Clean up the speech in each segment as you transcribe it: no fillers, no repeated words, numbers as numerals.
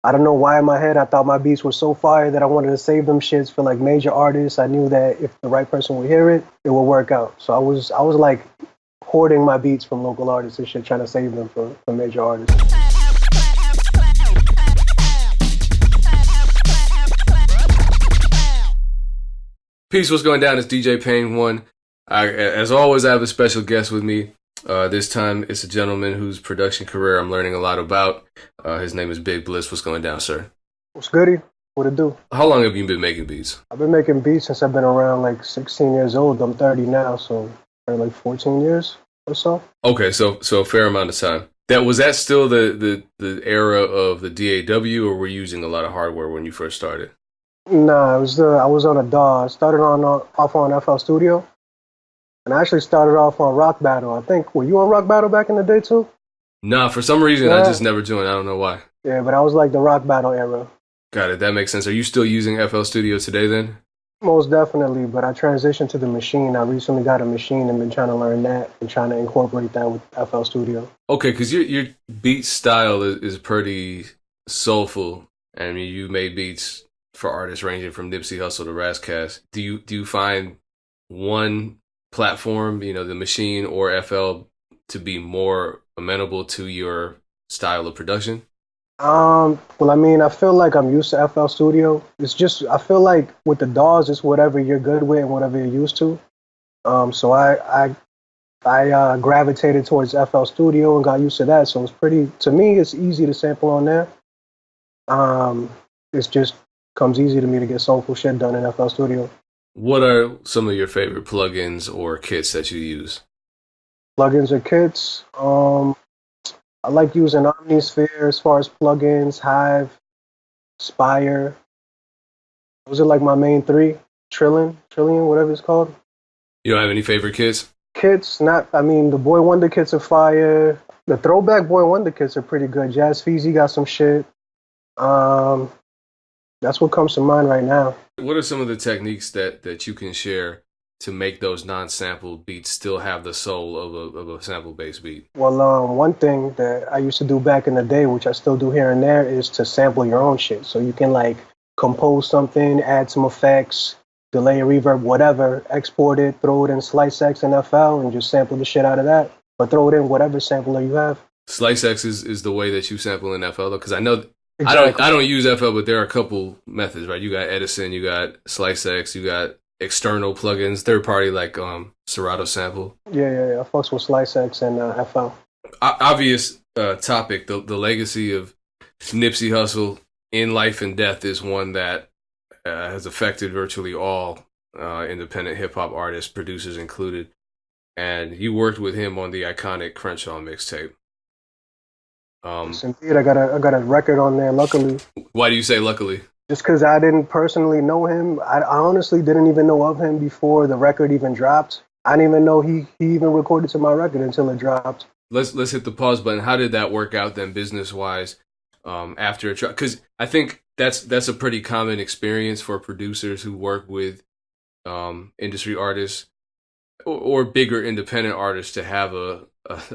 I don't know why in my head I thought my beats were so fire that I wanted to save them shits for like major artists. I knew that if the right person would hear it, it would work out. So I was like hoarding my beats from local artists and shit, trying to save them for major artists. Peace, what's going down? It's DJ Payne One. As always, I have a special guest with me. This time, it's a gentleman whose production career I'm learning a lot about. His name is Big Blizz. What's going down, sir? What's goody? What it do? How long have you been making beats? I've been making beats since I've been around like 16 years old. I'm 30 now, so like 14 years or so. Okay, so a fair amount of time. Was that still the era of the DAW, or were you using a lot of hardware when you first started? Nah, I was on a DAW. I started off on FL Studio, and I actually started off on Rock Battle. I think, were you on Rock Battle back in the day too? Nah, for some reason I just never joined. I don't know why. Yeah, but I was like the Rock Battle era. Got it. That makes sense. Are you still using FL Studio today then? Most definitely, but I transitioned to the machine. I recently got a machine and been trying to learn that and trying to incorporate that with FL Studio. Okay, because your beat style is pretty soulful. I mean, you made beats for artists ranging from Nipsey Hussle to Razzcast. Do you find one platform, the machine or FL, to be more amenable to your style of production? Well, I mean, I feel like I'm used to FL Studio. It's just, I feel like with the DAWs, it's whatever you're good with and whatever you're used to. So I gravitated towards FL Studio and got used to that. So to me, it's easy to sample on there. It's just comes easy to me to get soulful shit done in FL Studio. What are some of your favorite plugins or kits that you use? Plugins or kits? I like using Omnisphere as far as plugins, Hive, Spire. Those are like my main three. Trillion, whatever it's called. You don't have any favorite kits? Kits, the Boy Wonder kits are fire. The throwback Boy Wonder kits are pretty good. Jazz Feezy got some shit. That's what comes to mind right now. What are some of the techniques that you can share to make those non-sampled beats still have the soul of a sample-based beat? Well, one thing that I used to do back in the day, which I still do here and there, is to sample your own shit. So you can like compose something, add some effects, delay, reverb, whatever, export it, throw it in SliceX and FL, and just sample the shit out of that. Or throw it in whatever sampler you have. SliceX is the way that you sample in FL, though, because I know exactly. I don't use FL, but there are a couple methods, right? You got Edison, you got SliceX, you got external plugins, third party like Serato Sample. Yeah. I fucks with SliceX and FL. Obvious topic. The legacy of Nipsey Hussle in life and death is one that has affected virtually all independent hip hop artists, producers included. And you worked with him on the iconic Crenshaw mixtape. Yes, indeed, I got a record on there. Luckily. Why do you say luckily? Just because I didn't personally know him. I honestly didn't even know of him before the record even dropped. I didn't even know he even recorded to my record until it dropped. Let's hit the pause button. How did that work out then, business wise, after it dropped? Because I think that's a pretty common experience for producers who work with industry artists or bigger independent artists to have a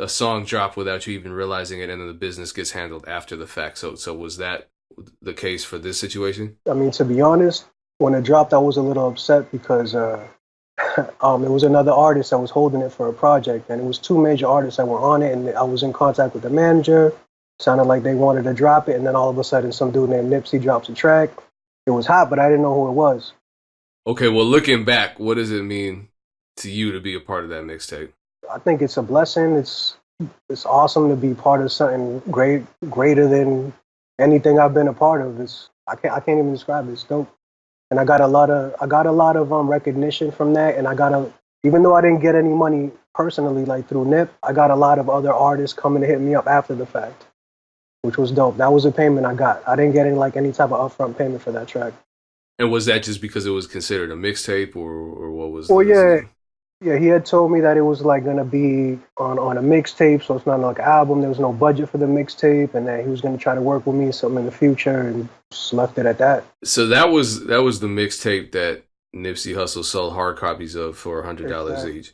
song drop without you even realizing it, and then the business gets handled after the fact. So was that the case for this situation? I mean, to be honest, when it dropped, I was a little upset because it was another artist that was holding it for a project, and it was two major artists that were on it, and I was in contact with the manager. Sounded like they wanted to drop it, and then all of a sudden, some dude named Nipsey drops a track. It was hot, but I didn't know who it was. Okay, well, looking back, what does it mean to you to be a part of that mixtape? I think it's a blessing. It's awesome to be part of something greater than anything I've been a part of. I can't even describe it. It's dope. And I got a lot of recognition from that. And even though I didn't get any money personally, like through Nip, I got a lot of other artists coming to hit me up after the fact, which was dope. That was a payment I got. I didn't get any type of upfront payment for that track. And was that just because it was considered a mixtape, or what was? Well, yeah. Yeah, he had told me that it was like gonna be on a mixtape, so it's not like an album. There was no budget for the mixtape, and that he was gonna try to work with me something in the future, and just left it at that. So that was the mixtape that Nipsey Hussle sold hard copies of for $100 each.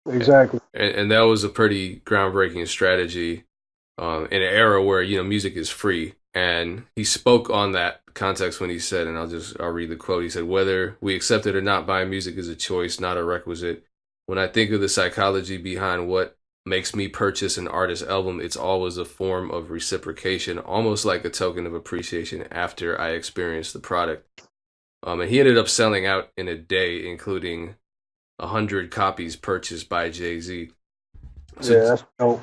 Exactly. And that was a pretty groundbreaking strategy in an era where music is free. And he spoke on that context when he said, and I'll read the quote. He said, "Whether we accept it or not, buying music is a choice, not a requisite. When I think of the psychology behind what makes me purchase an artist's album, it's always a form of reciprocation, almost like a token of appreciation after I experience the product." And he ended up selling out in a day, including 100 copies purchased by Jay-Z. So, Yeah, that's dope.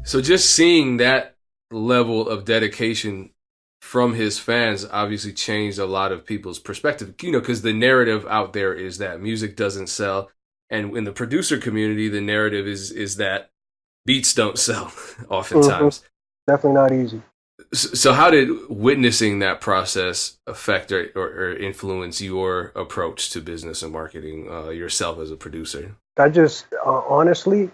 so just seeing that level of dedication from his fans obviously changed a lot of people's perspective, because the narrative out there is that music doesn't sell. And in the producer community, the narrative is that beats don't sell oftentimes. Mm-hmm. Definitely not easy. So how did witnessing that process affect or influence your approach to business and marketing yourself as a producer? I just, honestly,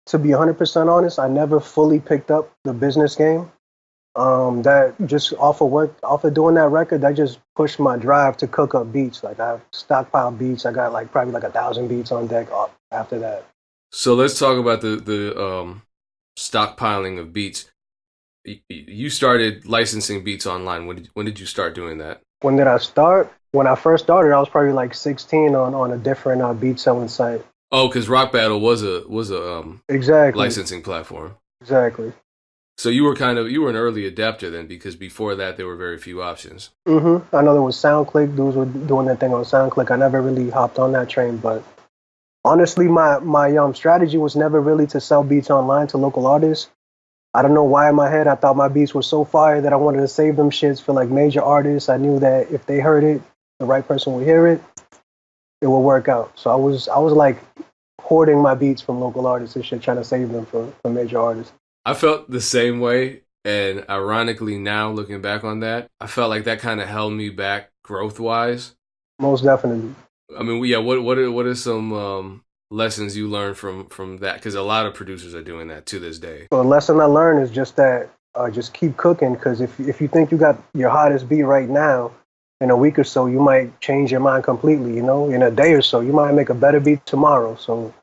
to be 100% honest, I never fully picked up the business game. That just off of doing that record, that just pushed my drive to cook up beats. Like, I have stockpiled beats. I got probably 1,000 beats on deck after that. So let's talk about the stockpiling of beats. You started licensing beats online. When did you start doing that? When did I start? When I first started, I was probably like 16 on a different beat selling site. Oh, because Rock Battle was a exactly licensing platform. Exactly. So you were an early adapter then, because before that there were very few options. Mm-hmm. I know there was SoundClick. Dudes were doing their thing on SoundClick. I never really hopped on that train, but honestly, my strategy was never really to sell beats online to local artists. I don't know why in my head I thought my beats were so fire that I wanted to save them shits for like major artists. I knew that if they heard it, the right person would hear it, it would work out. So I was like hoarding my beats from local artists and shit, trying to save them for major artists. I felt the same way, and ironically now looking back on that, I felt like that kind of held me back growth wise. Most definitely. I mean, yeah. What are some lessons you learned from that? Because a lot of producers are doing that to this day. So the lesson I learned is just that just keep cooking, because if you think you got your hottest beat right now, in a week or so you might change your mind completely. In a day or so you might make a better beat tomorrow. So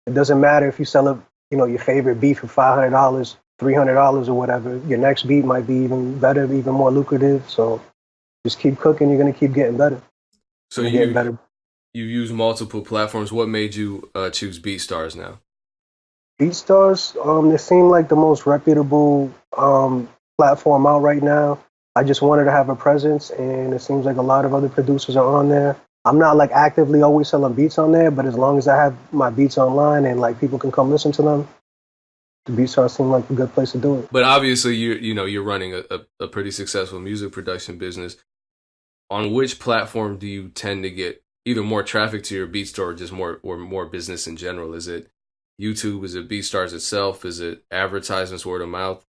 it doesn't matter if you sell your favorite beat for $500, $300 or whatever. Your next beat might be even better, even more lucrative. So just keep cooking. You're gonna keep getting better. So you use multiple platforms. What made you choose BeatStars now? BeatStars, it seemed like the most reputable platform out right now. I just wanted to have a presence, and it seems like a lot of other producers are on there. I'm not like actively always selling beats on there, but as long as I have my beats online and like people can come listen to them, the BeatStars seem like a good place to do it. But obviously, you're running a pretty successful music production business. On which platform do you tend to get either more traffic to your BeatStars, or just more business in general? Is it YouTube? Is it BeatStars itself? Is it advertisements, word of mouth?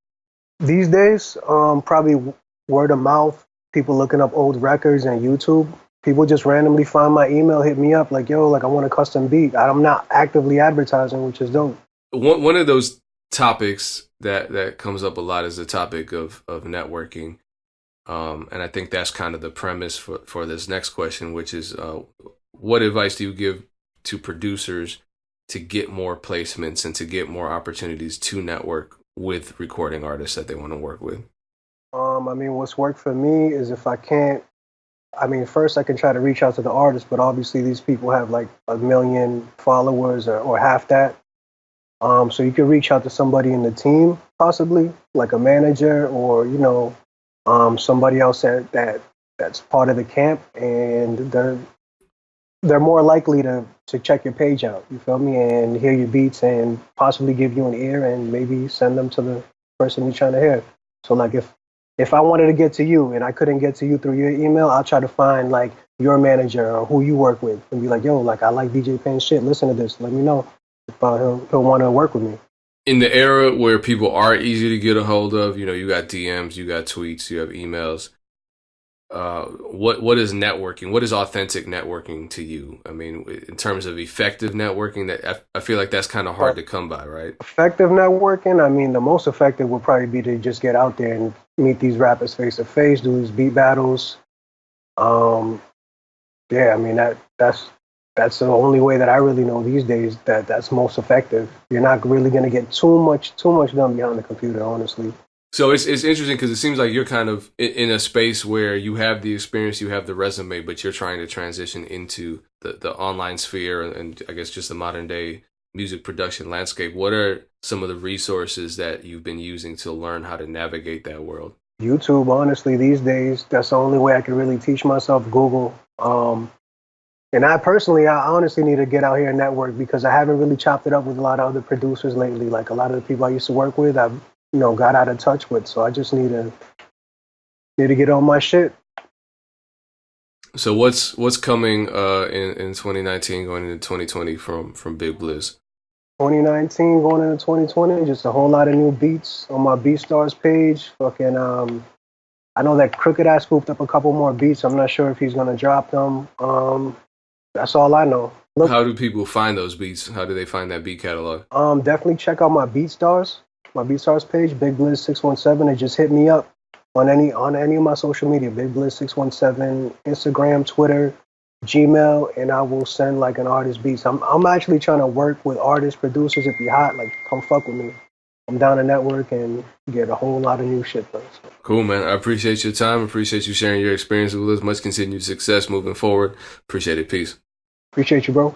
These days, probably word of mouth, people looking up old records, and YouTube. People just randomly find my email, hit me up like, yo, like I want a custom beat. I'm not actively advertising, which is dope. One of those topics that comes up a lot is the topic of networking. And I think that's kind of the premise for this next question, which is what advice do you give to producers to get more placements and to get more opportunities to network with recording artists that they want to work with? I mean, what's worked for me is if I can't, first I can try to reach out to the artist, but obviously these people have like 1 million followers or half that. So you can reach out to somebody in the team, possibly like a manager or, somebody else that's part of the camp, and they're more likely to check your page out, you feel me, and hear your beats and possibly give you an ear and maybe send them to the person you're trying to hear. So like if I wanted to get to you and I couldn't get to you through your email, I'll try to find like your manager or who you work with and be like, yo, like I like DJ Payne's shit. Listen to this. Let me know if he'll want to work with me. In the era where people are easy to get a hold of, you got DMs, you got tweets, you have emails. What is networking? What is authentic networking to you? I mean, in terms of effective networking, that I feel like that's kind of hard to come by, right? Effective networking, I mean, the most effective would probably be to just get out there and meet these rappers face to face, do these beat battles. Yeah, I mean that's the only way that I really know these days that's most effective. You're not really gonna get too much done behind the computer, honestly. So it's interesting because it seems like you're kind of in a space where you have the experience, you have the resume, but you're trying to transition into the online sphere and I guess just the modern day music production landscape. What are some of the resources that you've been using to learn how to navigate that world? YouTube, honestly, these days, that's the only way I can really teach myself. Google. And I honestly need to get out here and network because I haven't really chopped it up with a lot of other producers lately. Like a lot of the people I used to work with, I've got out of touch with. So I just need to get on my shit. So what's coming in 2019 going into 2020 from Big Blizz? 2019 going into 2020, just a whole lot of new beats on my BeatStars page. Fucking, I know that Crooked Ass scooped up a couple more beats. I'm not sure if he's gonna drop them. That's all I know. Look, How do people find those beats? How do they find that beat catalog? definitely check out my BeatStars page, Big Blizz 617. And just hit me up on any of my social media, Big Blizz 617, Instagram, Twitter, Gmail, and I will send like an artist beats. I'm actually trying to work with artists, producers. If you're hot, like come fuck with me. I'm down to network and get a whole lot of new shit done. So. Cool, man. I appreciate your time. Appreciate you sharing your experience with us. Much continued success moving forward. Appreciate it. Peace. Appreciate you, bro.